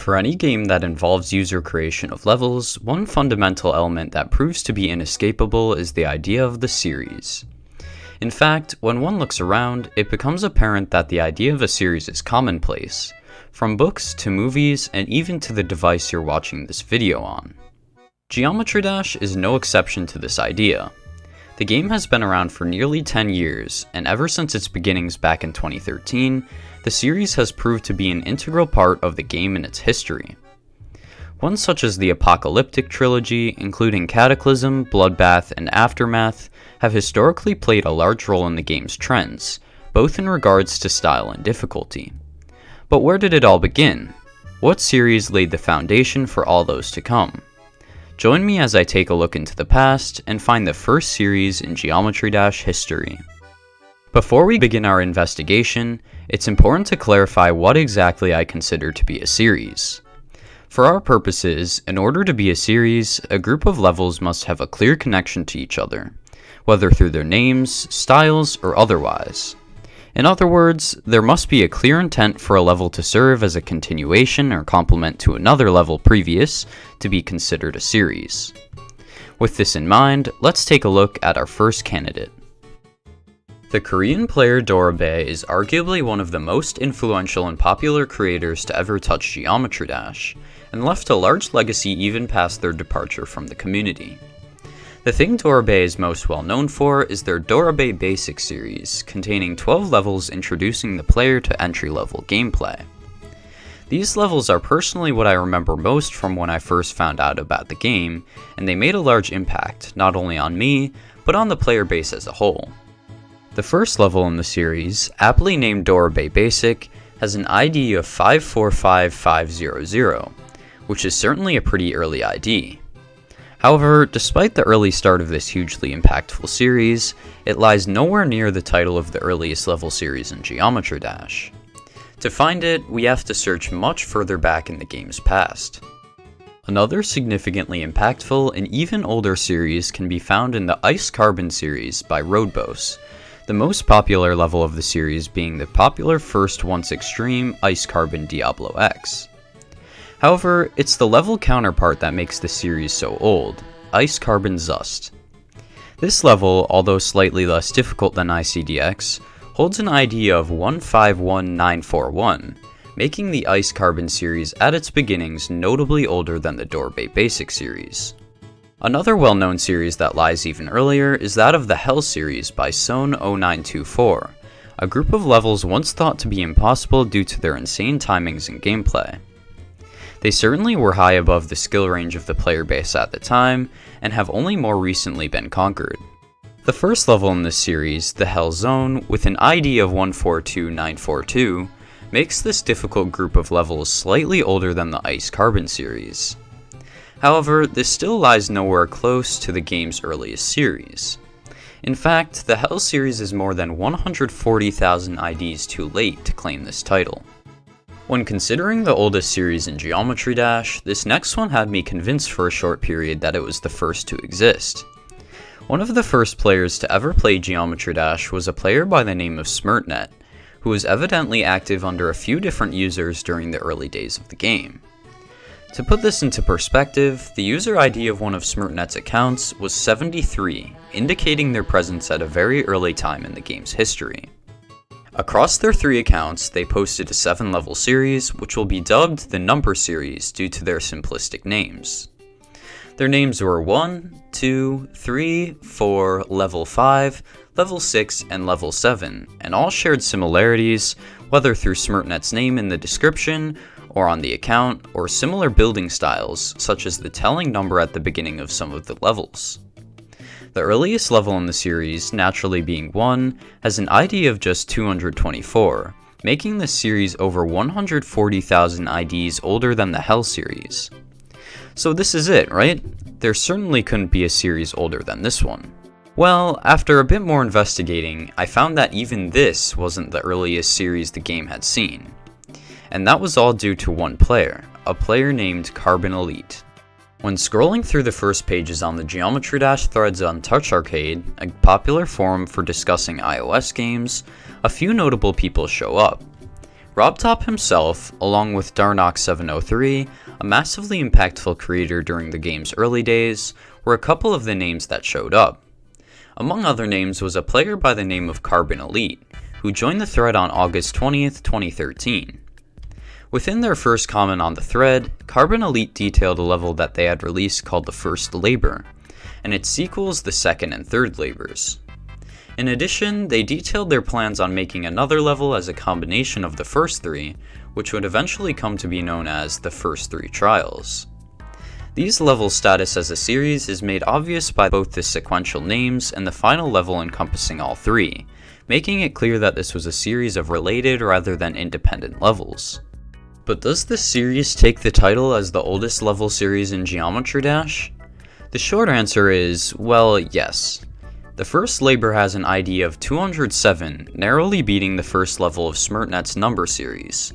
For any game that involves user creation of levels, one fundamental element that proves to be inescapable is the idea of the series. In fact, when one looks around, it becomes apparent that the idea of a series is commonplace, from books to movies and even to the device you're watching this video on. Geometry Dash is no exception to this idea. The game has been around for nearly 10 years, and ever since its beginnings back in 2013, the series has proved to be an integral part of the game and its history. Ones such as the Apocalyptic trilogy, including Cataclysm, Bloodbath, and Aftermath, have historically played a large role in the game's trends, both in regards to style and difficulty. But where did it all begin? What series laid the foundation for all those to come? Join me as I take a look into the past and find the first series in Geometry Dash history. Before we begin our investigation, it's important to clarify what exactly I consider to be a series. For our purposes, in order to be a series, a group of levels must have a clear connection to each other, whether through their names, styles, or otherwise. In other words, there must be a clear intent for a level to serve as a continuation or complement to another level previous to be considered a series. With this in mind, let's take a look at our first candidate. The Korean player Dorabe is arguably one of the most influential and popular creators to ever touch Geometry Dash, and left a large legacy even past their departure from the community. The thing Dorabe is most well known for is their Dorabe Basic series, containing 12 levels introducing the player to entry-level gameplay. These levels are personally what I remember most from when I first found out about the game, and they made a large impact, not only on me, but on the player base as a whole. The first level in the series, aptly named Dorabe Basic, has an ID of 545500, which is certainly a pretty early ID. However, despite the early start of this hugely impactful series, it lies nowhere near the title of the earliest level series in Geometry Dash. To find it, we have to search much further back in the game's past. Another significantly impactful and even older series can be found in the Ice Carbon series by Roadbos, the most popular level of the series being the popular first once extreme Ice Carbon Diablo X. However, it's the level counterpart that makes the series so old, Ice Carbon Zust. This level, although slightly less difficult than ICDX, holds an ID of 151941, making the Ice Carbon series at its beginnings notably older than the Dorabe Basic series. Another well-known series that lies even earlier is that of the Hell series by Son0924, a group of levels once thought to be impossible due to their insane timings and gameplay. They certainly were high above the skill range of the player base at the time, and have only more recently been conquered. The first level in this series, the Hell Zone, with an ID of 142942, makes this difficult group of levels slightly older than the Ice Carbon series. However, this still lies nowhere close to the game's earliest series. In fact, the Hell series is more than 140,000 IDs too late to claim this title. When considering the oldest series in Geometry Dash, this next one had me convinced for a short period that it was the first to exist. One of the first players to ever play Geometry Dash was a player by the name of Smirtnet, who was evidently active under a few different users during the early days of the game. To put this into perspective, the user ID of one of Smirtnet's accounts was 73, indicating their presence at a very early time in the game's history. Across their 3 accounts, they posted a 7-level series, which will be dubbed the Number series due to their simplistic names. Their names were 1, 2, 3, 4, Level 5, Level 6, and Level 7, and all shared similarities, whether through Smirtnet's name in the description, or on the account, or similar building styles, such as the telling number at the beginning of some of the levels. The earliest level in the series, naturally being 1, has an ID of just 224, making this series over 140,000 IDs older than the Hell series. So this is it, right? There certainly couldn't be a series older than this one. Well, after a bit more investigating, I found that even this wasn't the earliest series the game had seen. And that was all due to one player, a player named Carbon Elite. When scrolling through the first pages on the Geometry Dash threads on TouchArcade, a popular forum for discussing iOS games, a few notable people show up. RobTop himself, along with Darnock703, a massively impactful creator during the game's early days, were a couple of the names that showed up. Among other names was a player by the name of Carbon Elite, who joined the thread on August 20th, 2013. Within their first comment on the thread, Carbon Elite detailed a level that they had released called the First Labor, and its sequels the Second and Third Labors. In addition, they detailed their plans on making another level as a combination of the first three, which would eventually come to be known as the First Three Trials. These levels' status as a series is made obvious by both the sequential names and the final level encompassing all three, making it clear that this was a series of related rather than independent levels. But does this series take the title as the oldest level series in Geometry Dash? The short answer is, well, yes. The First Labor has an ID of 207, narrowly beating the first level of SmirtNet's number series.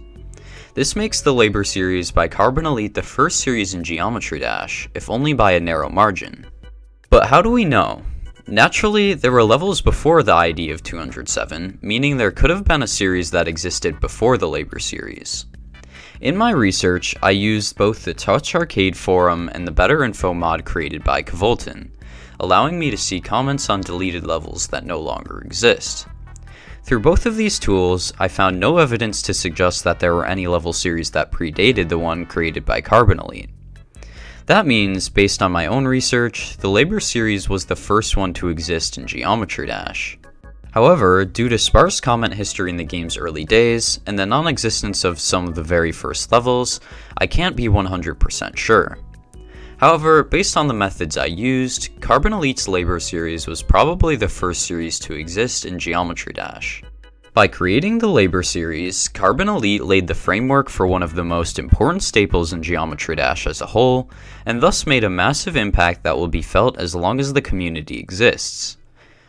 This makes the Labor series by Carbon Elite the first series in Geometry Dash, if only by a narrow margin. But how do we know? Naturally, there were levels before the ID of 207, meaning there could have been a series that existed before the Labor series. In my research, I used both the TouchArcade forum and the BetterInfo mod created by Cvolton, allowing me to see comments on deleted levels that no longer exist. Through both of these tools, I found no evidence to suggest that there were any level series that predated the one created by Carbon Elite. That means, based on my own research, the Labor series was the first one to exist in Geometry Dash. However, due to sparse comment history in the game's early days, and the non-existence of some of the very first levels, I can't be 100% sure. However, based on the methods I used, Carbon Elite's Labor series was probably the first series to exist in Geometry Dash. By creating the Labor series, Carbon Elite laid the framework for one of the most important staples in Geometry Dash as a whole, and thus made a massive impact that will be felt as long as the community exists.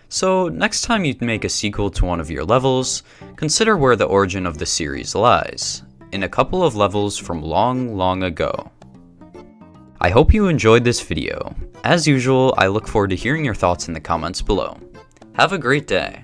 So, next time you make a sequel to one of your levels, consider where the origin of the series lies, in a couple of levels from long, long ago. I hope you enjoyed this video. As usual, I look forward to hearing your thoughts in the comments below. Have a great day.